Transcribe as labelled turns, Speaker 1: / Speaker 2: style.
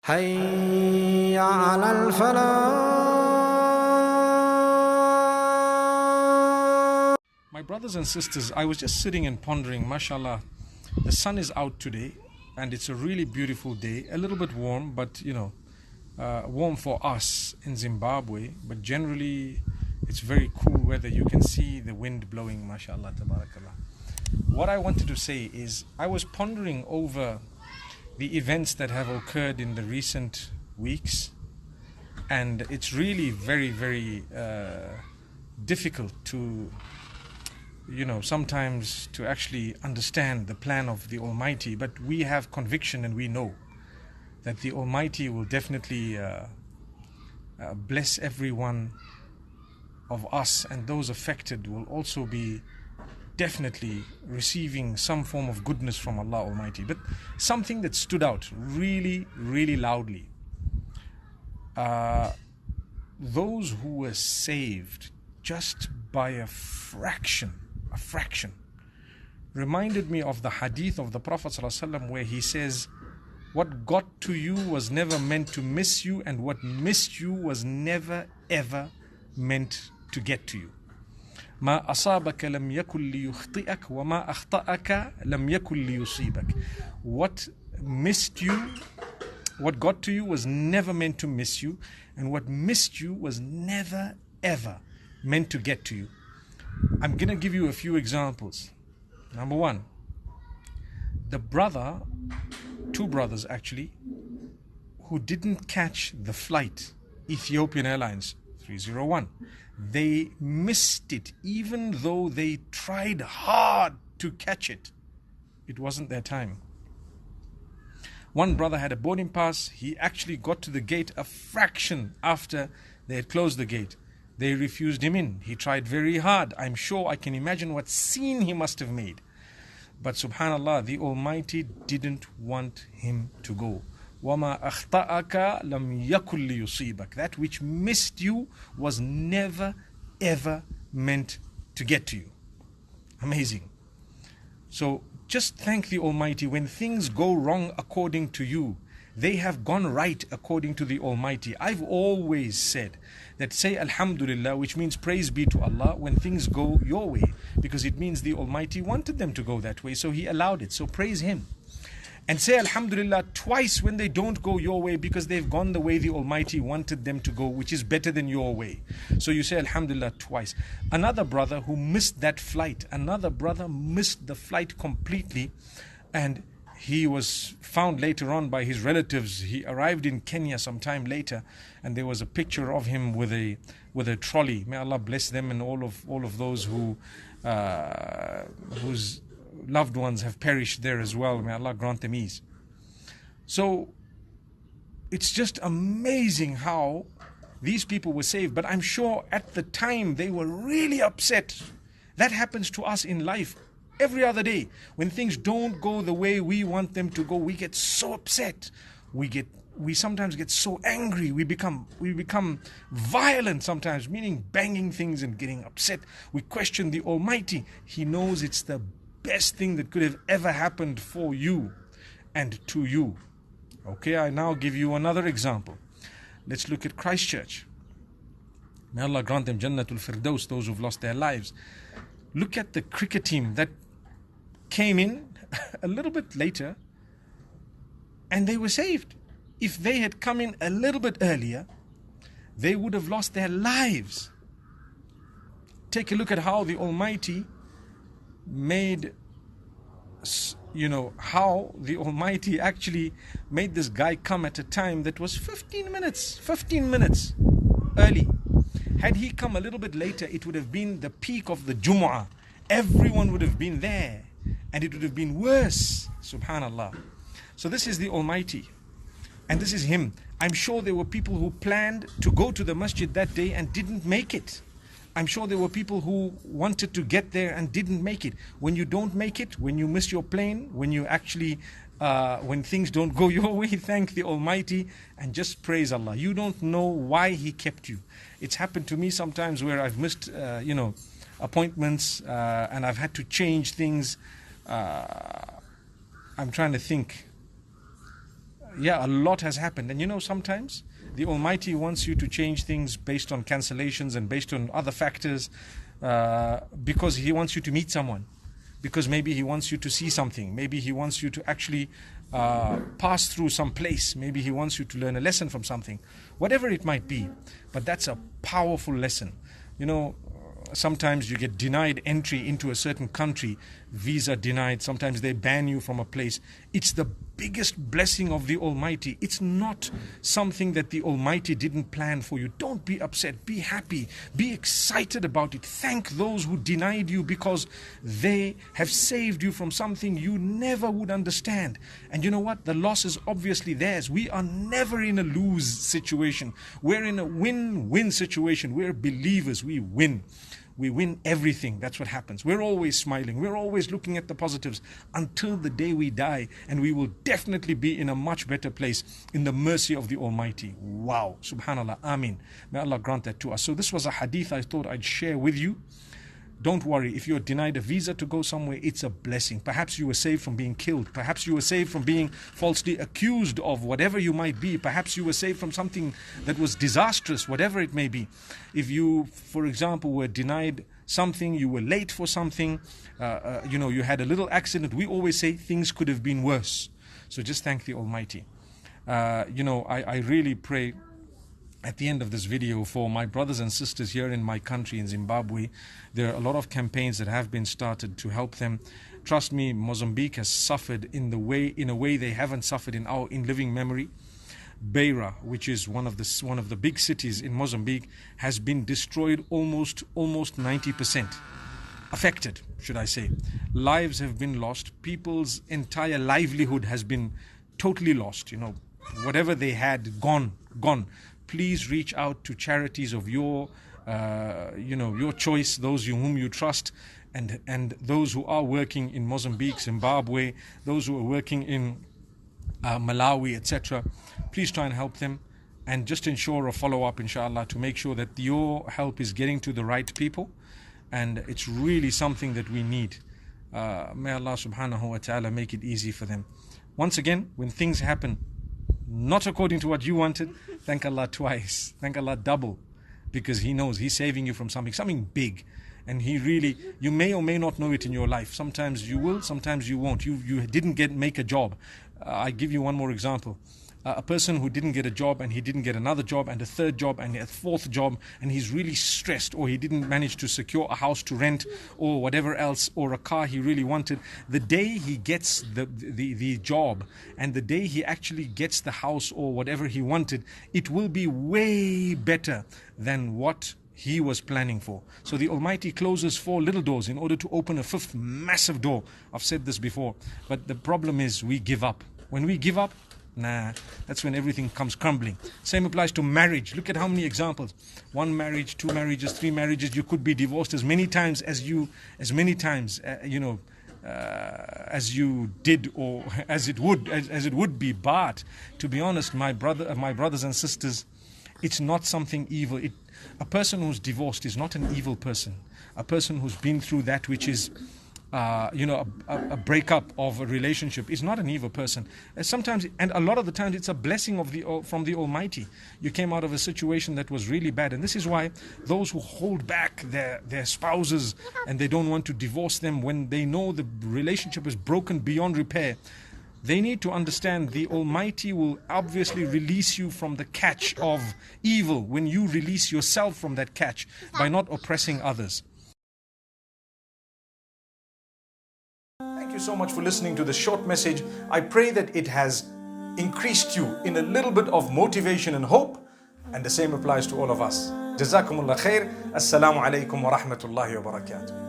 Speaker 1: حي على الفلاح.
Speaker 2: My brothers and sisters, I was just sitting and pondering, mashallah, the sun is out today and it's a really beautiful day, a little bit warm, but warm for us in Zimbabwe, but generally it's very cool weather. You can see the wind blowing, mashallah, tabarakallah. What I wanted to say is, I was pondering over the events that have occurred in the recent weeks, and it's really very, very difficult to sometimes to actually understand the plan of the Almighty, but we have conviction and we know that the Almighty will definitely bless every one of us, and those affected will also be definitely receiving some form of goodness from Allah Almighty. But something that stood out really, really loudly, those who were saved just by a fraction, reminded me of the hadith of the Prophet ﷺ, where he says, what got to you was never meant to miss you, and what missed you was never ever meant to get to you. ما أصابك لم يكن ليخطئك وما أخطأك لم يكن ليصيبك. What missed you, what got to you was never meant to miss you, and what missed you was never ever meant to get to you. I'm going to give you a few examples. Number one, two brothers actually, who didn't catch the flight, Ethiopian Airlines 301. They missed it, even though they tried hard to catch it. It wasn't their time. One brother had a boarding pass. He actually got to the gate a fraction after they had closed the gate. They refused him in. He tried very hard. I'm sure I can imagine what scene he must have made. But subhanallah, the Almighty didn't want him to go. وَمَا أَخْطَأَكَ لَمْ يَكُنْ لِيُصِيبَكَ. That which missed you was never ever meant to get to you. Amazing. So just thank the Almighty. When things go wrong according to you, they have gone right according to the Almighty. I've always said that say Alhamdulillah, which means praise be to Allah, when things go your way, because it means the Almighty wanted them to go that way, so He allowed it. So praise Him. And say Alhamdulillah twice when they don't go your way, because they've gone the way the Almighty wanted them to go, which is better than your way. So you say Alhamdulillah twice. Another brother who missed that flight, missed the flight completely, and he was found later on by his relatives. He arrived in Kenya some time later, and there was a picture of him with a trolley. May Allah bless them and all of those whose loved ones have perished there as well. May Allah grant them ease. So it's just amazing how these people were saved. But I'm sure at the time they were really upset. That happens to us in life every other day. When things don't go the way we want them to go, we get so upset. We sometimes get so angry. We become violent sometimes, meaning banging things and getting upset. We question the Almighty. He knows it's the best thing that could have ever happened for you and to you. Okay, I now give you another example. Let's look at Christchurch. May Allah grant them Jannatul Firdaus, those who've lost their lives. Look at the cricket team that came in a little bit later, and they were saved. If they had come in a little bit earlier, they would have lost their lives. Take a look at how the Almighty made, how the Almighty actually made this guy come at a time that was 15 minutes early. Had he come a little bit later, it would have been the peak of the Jumu'ah. Everyone would have been there, and it would have been worse. Subhanallah. So this is the Almighty, and this is Him. I'm sure there were people who planned to go to the masjid that day and didn't make it. I'm sure there were people who wanted to get there and didn't make it. When you don't make it, when you miss your plane, when you actually, when things don't go your way, thank the Almighty and just praise Allah. You don't know why He kept you. It's happened to me sometimes where I've missed, appointments, and I've had to change things. I'm trying to think. yeah, a lot has happened. And you know, sometimes the Almighty wants you to change things based on cancellations and based on other factors, because He wants you to meet someone. Because maybe He wants you to see something. Maybe He wants you to actually pass through some place. Maybe He wants you to learn a lesson from something. Whatever it might be. But that's a powerful lesson. You know, sometimes you get denied entry into a certain country, visa denied, sometimes they ban you from a place. It's the biggest blessing of the Almighty. It's not something that the Almighty didn't plan for you. Don't be upset, be happy, be excited about it. Thank those who denied you, because they have saved you from something you never would understand. And you know what? The loss is obviously theirs. We are never in a lose situation. We're in a win-win situation. We're believers. We win. We win everything. That's what happens. We're always smiling. We're always looking at the positives until the day we die. And we will definitely be in a much better place in the mercy of the Almighty. Wow. Subhanallah. Ameen. May Allah grant that to us. So this was a hadith I thought I'd share with you. Don't worry, if you're denied a visa to go somewhere, it's a blessing. Perhaps you were saved from being killed. Perhaps you were saved from being falsely accused of whatever you might be. Perhaps you were saved from something that was disastrous, whatever it may be. If you, for example, were denied something, you were late for something, you had a little accident, we always say things could have been worse. So just thank the Almighty. I really pray at the end of this video for my brothers and sisters here in my country, in Zimbabwe. There are a lot of campaigns that have been started to help them. Trust me, Mozambique has suffered in a way they haven't suffered in living memory. Beira, which is one of the big cities in Mozambique, has been destroyed almost 90%. Affected, should I say. Lives have been lost. People's entire livelihood has been totally lost. Whatever they had, gone. Please reach out to charities of your choice, those whom you trust, and those who are working in Mozambique, Zimbabwe, those who are working in Malawi, etc. Please try and help them, and just ensure a follow-up, inshallah, to make sure that your help is getting to the right people, and it's really something that we need. May Allah subhanahu wa ta'ala make it easy for them. Once again, when things happen not according to what you wanted, thank Allah twice, thank Allah double, because He knows He's saving you from something big. And you may or may not know it in your life. Sometimes you will, sometimes you won't. You didn't make a job. I give you one more example. A person who didn't get a job, and he didn't get another job and a third job and a fourth job, and he's really stressed, or he didn't manage to secure a house to rent or whatever else, or a car he really wanted. The day he gets the job, and the day he actually gets the house or whatever he wanted, it will be way better than what he was planning for. So the Almighty closes 4 little doors in order to open a 5th massive door. I've said this before, but the problem is we give up. When we give up, that's when everything comes crumbling. Same applies to marriage. Look at how many examples. 1 marriage, 2 marriages, 3 marriages. You could be divorced as many times as you did, or as it would be. But to be honest, my brothers and sisters, it's not something evil. A person who's divorced is not an evil person. A person who's been through that which is a breakup of a relationship is not an evil person. Sometimes, and a lot of the times, it's a blessing from the Almighty. You came out of a situation that was really bad, and this is why those who hold back their spouses and they don't want to divorce them when they know the relationship is broken beyond repair, they need to understand the Almighty will obviously release you from the catch of evil when you release yourself from that catch by not oppressing others. Thank you so much for listening to this short message. I pray that it has increased you in a little bit of motivation and hope, and the same applies to all of us. Jazakumullah khair. Assalamu alaikum wa rahmatullahi wa barakatuh.